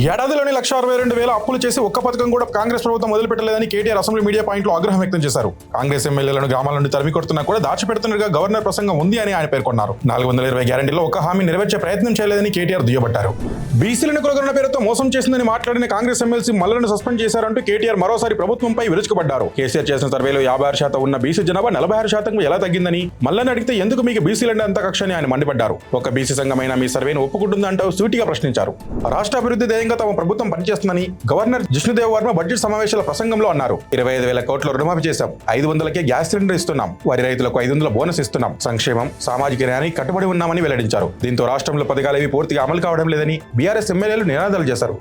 ఏడాదిలోని 1,62,000 అప్పులు చేసి ఒక్క పథకం కూడా కాంగ్రెస్ ప్రభుత్వం మొదలుపెట్టలేదని కేటీఆర్ అసెంబ్లీ మీడియా పాయింట్లో ఆగ్రహం వ్యక్తం చేశారు. కాంగ్రెస్ ఎమ్మెల్యేలను గ్రామాల నుండి తరిమి కొడుతున్నా కూడా దాచిపెడుతున్నట్టుగా గవర్నర్ ప్రసంగం ఉంది అని ఆయన పేర్కొన్నారు. 420 గ్యారెంటీలో ఒక హామీ నెరవేర్చే ప్రయత్నం చేయలేదని కేటీఆర్ దుయ్యబట్టారు. బీసీలను కులగొన్న పేరుతో మోసం చేసిందని మాట్లాడిన కాంగ్రెస్ ఎమ్మెల్సీ మల్లను సస్పెండ్ చేశారంటూ కేటీఆర్ మరోసారి ప్రభుత్వంపై విరుచుకుపడ్డారు. కేసీఆర్ చేసిన సర్వేలో 56% ఉన్న బీసీ జనాభా 46% ఎలా తగ్గిందని మల్లని అడిగితే ఎందుకు మీకు బీసీలంటే అంత కక్ష అని ఆయన మండిపడ్డారు. ఒక బీసీ సంఘమైన మీ సర్వేను ఒప్పుకుంటుందంటూ సూటిగా ప్రశ్నించారు. రాష్ట్ర అభివృద్ధి ధ్యేయంగా తమ ప్రభుత్వం పనిచేస్తుందని గవర్నర్ జిష్ణుదేవ్ వర్మ బడ్జెట్ సమావేశాల ప్రసంగంలో అన్నారు. 25,000 కోట్ల రుణమాఫీ చేశాం, 500కే గ్యాస్ సిలిండర్ ఇస్తున్నాం, వరి రైతులకు 500 బోనస్ ఇస్తున్నాం, సంక్షేమం సామాజిక న్యాయానికి కట్టుబడి ఉన్నామని వెల్లడించారు. దీంతో రాష్ట్రంలో పథకాలేవి పూర్తిగా అమలు కావడం లేదని బీఆర్ఎస్ ఎమ్మెల్యేలు నినాదాలు చేశారు.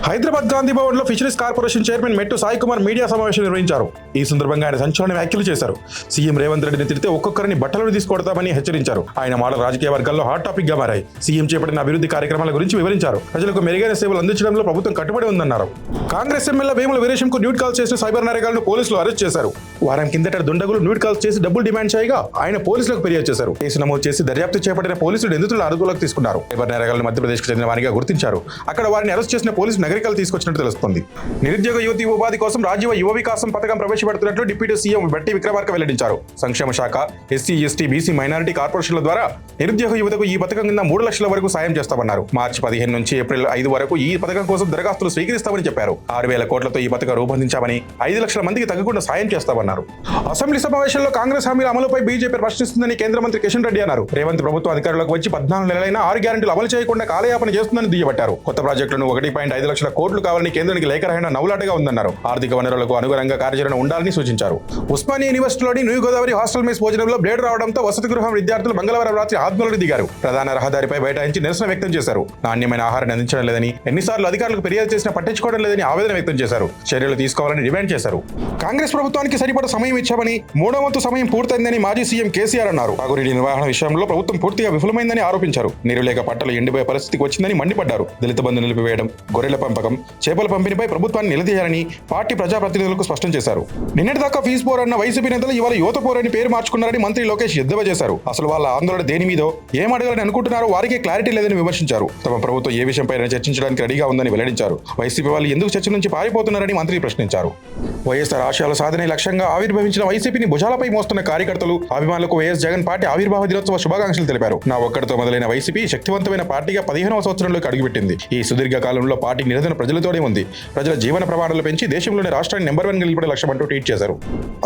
హైదరాబాద్ గాంధీ భవన్ లో ఫిషరీస్ కార్పొరేషన్ చైర్మన్ మెట్టు సాయి కుమార్ మీడియా సమావేశం నిర్వహించారు. ఈ సందర్భంగా ఆయన సంచలన వ్యాఖ్యలు చేశారు. సీఎం రేవంత్ రెడ్డిని తిడితే ఒక్కొక్కరిని బట్టలను తీసుకొడతామని హెచ్చరించారు. ఆయన మాటలు రాజకీయ వర్గాల్లో హాట్ టాపిక్ గా మారాయి. సీఎం చేపట్టిన అభివృద్ధి కార్యక్రమాల గురించి వివరించారు. ప్రజలకు మెరుగైన సేవలు అందించడంలో ప్రభుత్వం కట్టుబడి ఉందన్నారు. కాంగ్రెస్ ఎమ్మెల్యే వేముల వీరేశంకు న్యూడ్ కాల్స్ చేసిన సైబర్ నేరగాళ్లను పోలీసులు అరెస్ట్ చేశారు. వారం కిందట దుండగులు న్యూడ్ కాల్స్ చేసి డబ్బులు డిమాండ్ చేయగా ఆయన పోలీసులకు ఫిర్యాదు చేశారు. కేసు నమోదు చేసి దర్యాప్తు చేపట్టిన పోలీసులు నిందితులను అదుపులోకి తీసుకున్నారు. సైబర్ నేరగాళ్లను మధ్యప్రదేశ్కు చెందిన వారిగా గుర్తించారు. అక్కడ వారిని అరెస్ట్ చేసిన పోలీసులు నగరికలు తీసుకొచ్చినట్టు తెలుస్తోంది. నిరుద్యోగ యువతి ఉపాధి కోసం రాజీవ యువ వికాసం పథకం ప్రవేశపెడుతున్నట్లు డిప్యూటీ సీఎం బట్టి విక్రమార్క వెల్లడించారు. సంక్షేమ శాఖ, ఎస్సీ, ఎస్టీ, బీసీ, మైనారిటీ కార్పొరేషన్ల ద్వారా నిరుద్యోగ యువతకు ఈ పథకం కింద 3 లక్షల వరకు సాయం చేస్తామన్నారు. మార్చి 15 నుంచి ఏప్రిల్ 5 వరకు ఈ పథకం కోసం దరఖాస్తులు స్వీకరిస్తామని చెప్పారు. 6,000 కోట్లతో ఈ పథకం రూపొందించామని, 5 లక్షల మందికి తగ్గకుండా సాయం చేస్తామన్నారు. అసెంబ్లీ సమావేశంలో కాంగ్రెస్ హామీల అమలుపై బీజేపీ ప్రశ్నిస్తుందని కేంద్ర మంత్రి కిషన్ రెడ్డి అన్నారు. రేవంత్ ప్రభుత్వం అధికారంలోకి వచ్చి 14 నెలలైనా 6 గ్యారెంటీలు అమలు చేయకుండా కాలయాపన చేస్తుందని దుయ్యబట్టారు. కొత్త ప్రాజెక్టులను 1.5 లక్షల కోట్లు కావాలని కేంద్రానికి లేఖ రాయడం నవ్వులాటగా ఉందన్నారు. ఆర్థిక వనరులకు అనుగుణంగా కార్యాచరణ ఉండాలని సూచించారు. ఉస్మానియా యూనివర్సిటీలోని న్యూ గోదావరి హాస్టల్ మెస్ భోజనంలో బ్లేడ్ రావడంతో వసతి గృహం విద్యార్థులు మంగళవారం రాత్రి ఆందోళనకు దిగారు. ప్రధాన రహదారిపై బైఠాయించి నిరసన వ్యక్తం చేశారు. నాణ్యమైన ఆహారాన్ని అందించడం లేదని, ఎన్నిసార్లు అధికారులకు ఫిర్యాదు చేసినా పట్టించుకోవడం లేదని ఆవేదన వ్యక్తం చేశారు. చర్యలు తీసుకోవాలని డిమాండ్ చేశారు. కాంగ్రెస్ ప్రభుత్వానికి సరిపడా సమయం ఇచ్చామని, 3వ వంతు సమయం పూర్తయిందని మాజీ సీఎం కేసీఆర్ అన్నారు. తాగునీటి నిర్వహణ విషయంలో ప్రభుత్వం పూర్తిగా విఫలమైందని ఆరోపించారు. నీరు లేక పంటలు ఎండిపోయే పరిస్థితికి వచ్చిందని మండిపడ్డారు. దళిత బంధు నిలిపివేయడం, గొర్రెల పెంపకం, చేపల పంపిణీపై ప్రభుత్వాన్ని నిలదీయాలని పార్టీ ప్రజాప్రతినిధులకు స్పష్టం చేశారు. నిన్నటిదాకా ఫీజు పోర్ అన్న వైసీపీ నేతలు ఇవాళ యువత పోర్ అని పేరు మార్చుకున్నారని మంత్రి లోకేష్ ఎద్దేవా చేశారు. అసలు వాళ్ళ ఆందోళన దేని మీదో, ఏం అడగాలని అనుకుంటున్నారో వారికి క్లారిటీ లేదని విమర్శించారు. తమ ప్రభుత్వం ఏ విషయంపై చర్చించడానికి రెడీగా ఉందని వెల్లడించారు. వైసీపీ వాళ్ళు ఎందుకు చర్చ నుంచి పారిపోతున్నారని మంత్రి ప్రశ్నించారు. వైఎస్ఆర్ ఆశయాల సాధనే లక్ష్యంగా ఆవిర్భవించిన వైసీపీని భుజాలపై మోస్తున్న కార్యకర్తలు, అభిమానులకు వైఎస్ జగన్ పార్టీ ఆవిర్భావ దినోత్సవ శుభాకాంక్షలు తెలిపారు. నా ఒక్కడితో మొదలైన వైసీపీ శక్తివంతమైన పార్టీగా 15వ సంవత్సరంలోకి అడుగుపెట్టింది. ఈ సుదీర్ఘ కాలంలో పార్టీ నిరసన ప్రజలతోనే ఉంది. ప్రజల జీవన ప్రమాణాలు పెంచి దేశంలోని రాష్ట్రాన్ని నెంబర్ 1 నిలబడే లక్ష్యం అంటూ ట్వీట్ చేశారు.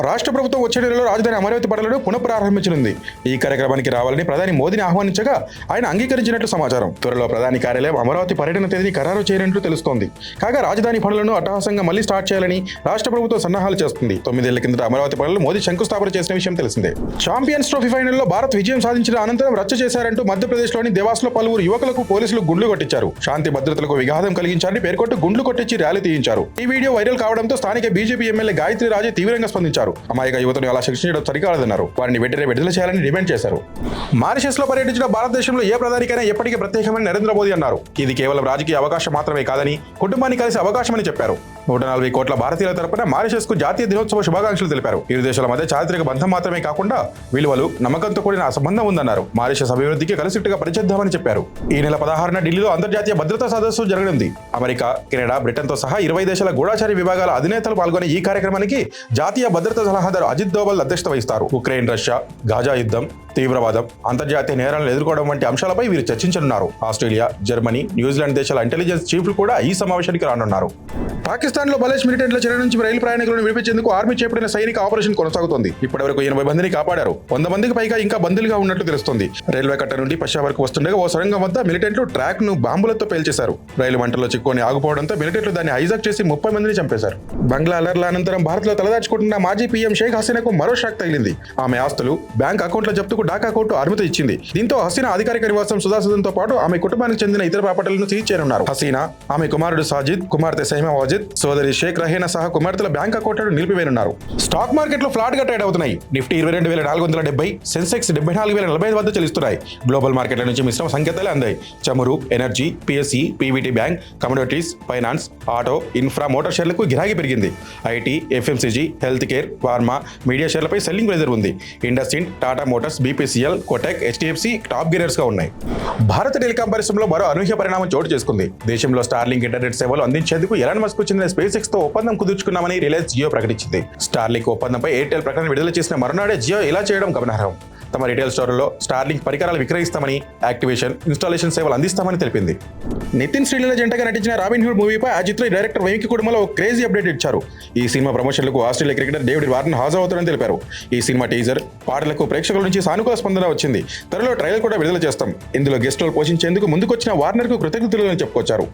రాష్ట్ర ప్రభుత్వం వచ్చే నెలలో రాజధాని అమరావతి పనులను పునఃప్రారంభించనుంది. ఈ కార్యక్రమానికి రావాలని ప్రధాని మోదీని ఆహ్వానించగా ఆయన అంగీకరించినట్లు సమాచారం. త్వరలో ప్రధాని కార్యాలయం అమరావతి పర్యటన తేదీని ఖరారు చేయనున్నట్లు తెలుస్తోంది. కాగా రాజధాని పనులను అట్టహాసంగా మళ్లీ స్టార్ట్ చేయాలని రాష్ట్ర ప్రభుత్వం సన్నాహాలు చేస్తుంది. 9 ఏళ్ల కిందట అమరావతి పనులు మోదీ శంకుస్థాపన చేసిన విషయం తెలిసిందే. ఛాంపియన్స్ ట్రోఫీ ఫైనల్లో భారత్ విజయం సాధించిన అనంతరం రచ్చ చేశారంటూ మధ్యప్రదేశ్లోని దేవాస్లో పలువురు యువకులకు పోలీసులు గుండ్లు కొట్టించారు. శాంతి భద్రతలకు విఘాతం కలిగించారని పేర్కొంటూ గుండ్లు కొట్టించి ర్యాలీ తీయించారు. ఈ వీడియో వైరల్ కావడంతో స్థానిక బీజేపీ ఎమ్మెల్యే గాయత్రి రాజే తీవ్రంగా స్పందించారు. అమాయక యువతను అలా శిక్షించడం సరికాదన్నారు. వారిని వెంటనే విడుదల చేయాలని డిమాండ్ చేశారు. మారిషస్ లో పర్యటించిన భారతదేశంలో ఏ ప్రధానికైనా ఎప్పటికీ ప్రత్యేకమైన నరేంద్ర మోదీ అన్నారు. ఇది కేవలం రాజకీయ అవకాశం మాత్రమే కాదని, కుటుంబాన్ని కలిసే అవకాశమని చెప్పారు. 140 కోట్ల భారతీయుల తరపున మారిషస్ కు జాతీయ దినోత్సవ శుభాకాంక్షలు తెలిపారు. ఇరు దేశాల మధ్య చారిత్రక బంధం మాత్రమే కాకుండా విలువలు, నమ్మకంతో కూడిన సంబంధం ఉందన్నారు. మారిషస్ అభివృద్ధికి కలిసిట్టుగా పనిచేద్దామని చెప్పారు. ఈ నెల 16న ఢిల్లీలో అంతర్జాతీయ భద్రతా సదస్సు జరగనుంది. అమెరికా, కెనడా, బ్రిటన్తో సహా 20 దేశాల గూఢాచారి విభాగాల అధినేతలు పాల్గొనే ఈ కార్యక్రమానికి జాతీయ భద్రతా సలహాదారు అజిత్ దోవల్ అధ్యక్షత వహిస్తారు. ఉక్రెయిన్, రష్యా, గాజా యుద్ధం, తీవ్రవాదం, అంతర్జాతీయ నేరాలను ఎదుర్కోవడం వంటి అంశాలపై వీరు చర్చించనున్నారు. ఆస్ట్రేలియా, జర్మనీ, న్యూజిలాండ్ దేశాల ఇంటెలిజెన్స్ చీఫ్లు కూడా ఈ సమావేశానికి రానున్నారు. పాకిస్తాన్లో బలేష్ మిలిటెంట్ల చెర నుంచి రైలు ప్రయాణికులను విడిపించేందుకు ఆర్మీ చేపట్టిన సైనిక ఆపరేషన్ కొనసాగుతోంది. ఇప్పటివరకు 80 మందిని కాపాడారు. 100 మందికి పైగా ఇంకా బందీలుగా ఉన్నట్లు తెలుస్తోంది. రైల్వే కట్ట నుండి పశ్చిమ వరకు వస్తుండగా ఓ సొరంగం వద్ద మిలిటెంట్లు ట్రాక్ ను బాంబులతో పేల్చేశారు. రైలు మంటల్లో చిక్కుకొని ఆగిపోవడంతో మిలిటెంట్లు దాన్ని హైజాక్ చేసి 30 మందిని చంపేశారు. బంగ్లా అలర్ల అనంతరం భారత్ లో తలదాచుకుంటున్న మాజీ పీఎం షేక్ హసీనాకు మరో షాక్ తగిలింది. ఆమె ఆస్తులు, బ్యాంక్ అకౌంట్ల జప్తుకు ఢాకా కోర్టు అనుమతి ఇచ్చింది. దీంతో హసీనా అధికారిక నివాసం సుధాసదంతో పాటు ఆమె కుటుంబానికి చెందిన ఇతర ప్రాపర్టీలను సీజ్ చేయనున్నారు. హసీనా, ఆమె కుమారుడు సాజిద్, కుమార్తె సైమా వాజిద్, సోదరి షేక్ రహీనా సహా కుమార్తెల బ్యాంక్ అకౌంట్లను నిలిపివేయనున్నారు. స్టాక్ మార్కెట్లో ఫ్లాట్ గా ట్రేడ్ అవుతున్నాయి. నిఫ్టీ 22,470, సెన్సెక్స్ 74,045 వద్ద చెల్లిస్తున్నాయి. గ్లోబల్ మార్కెట్ల నుంచి మిశ్రమ సంకేతాలే అందాయి. చమురు, energy, PSE, PVT bank, commodities, finance, auto, infra, motor షేర్లకు గిరాకీ పెరిగింది. IT, FMCG, health care, pharma, media షేర్లపై సెల్లింగ్ ప్రెజర్ ఉంది. IndusInd, Tata motors, BPCL, Kotak, HDFC top gainers గా ఉన్నాయి. భారత టెలికాం పరిశ్రమలో మరో అనూహ్య పరిణామం చోటు చేసుకుంది. దేశంలో స్టార్లింక్ ఇంటర్నెట్ సేవలు అందించేందుకు ఎలాన్ మస్క్ కు చెందిన స్పేస్ ఎక్స్ తో ఒప్పందం కుదుర్చుకున్నామని రిలయన్స్ జియో ప్రకటించింది. స్టార్లింక్ ఒప్పందంపై ఎయిర్టెల్ ప్రకటన విడుదల చేసిన మరునాడే జియో ఇలా చేయడం గమనార్హం. తమ రిటైల్ స్టోర్లలో స్టార్లింక్ పరికరాలు విక్రయిస్తామని, యాక్టివేషన్, ఇన్స్టాలేషన్ సేవలు అందిస్తామని తెలిపింది. నితిన్ శ్రీలీల జంటగా నటించిన రాబిన్హుడ్ మూవీపై ఆ చిత్ర డైరెక్టర్ వెంకీ కుటుంబంలో ఒక క్రేజీ అప్డేట్ ఇచ్చారు. ఈ సినిమా ప్రమోషన్లకు ఆస్ట్రేలియా క్రికెటర్ డేవిడ్ వార్నర్ హాజరవుతారని తెలిపారు. ఈ సినిమా టీజర్, పాటలకు ప్రేక్షకుల నుంచి సానుకూల స్పందన వచ్చింది. త్వరలో ట్రయల్ కూడా విడుదల చేస్తాం. ఇందులో గెస్ట్ రోల్ పోషించేందుకు ముందుకొచ్చిన వార్నర్ కు కృతజ్ఞతలు అని చెప్పుకొచ్చారు.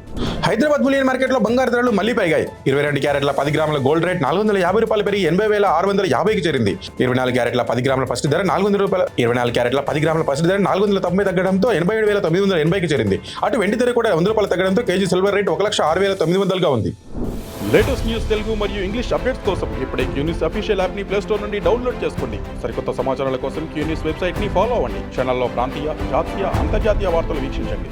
హైదరాబాద్ బులియన్ మార్కెట్లో బంగారు ధరలు మళ్లీ పెరిగాయి. 22 క్యారెట్ల 10 గ్రాముల గోల్డ్ రేట్ ₹450 పెరిగి 80,650కి చేరింది. 24 క్యారెట్ల 10 గ్రాముల పసిడి ధర ₹400. 24 క్యారెట్ల 10 గ్రాముల పసిడి ధర ₹490 తగ్గడంతో 87,980కి చేరింది. అటు వెండి ధర కూడా ₹100 తగ్గడంతో కేజీ సిల్వర్ రేట్ 1,06,900గా ఉంది. లేటెస్ట్ న్యూస్ తెలుగు మరియు ఇంగ్లీష్ అప్డేట్స్ కోసం ఇప్పుడే క్యూన్యూస్ అఫీషియల్ యాప్ ని ప్లే స్టోర్ నుండి డౌన్లోడ్ చేసుకోండి. సరికొత్త సమాచారాల కోసం క్యూన్యూస్ వెబ్సైట్ ని ఫాలో అవ్వండి. ఛానల్లో ప్రాంతీయ, జాతీయ, అంతర్జాతీయ వార్తలు వీక్షించండి.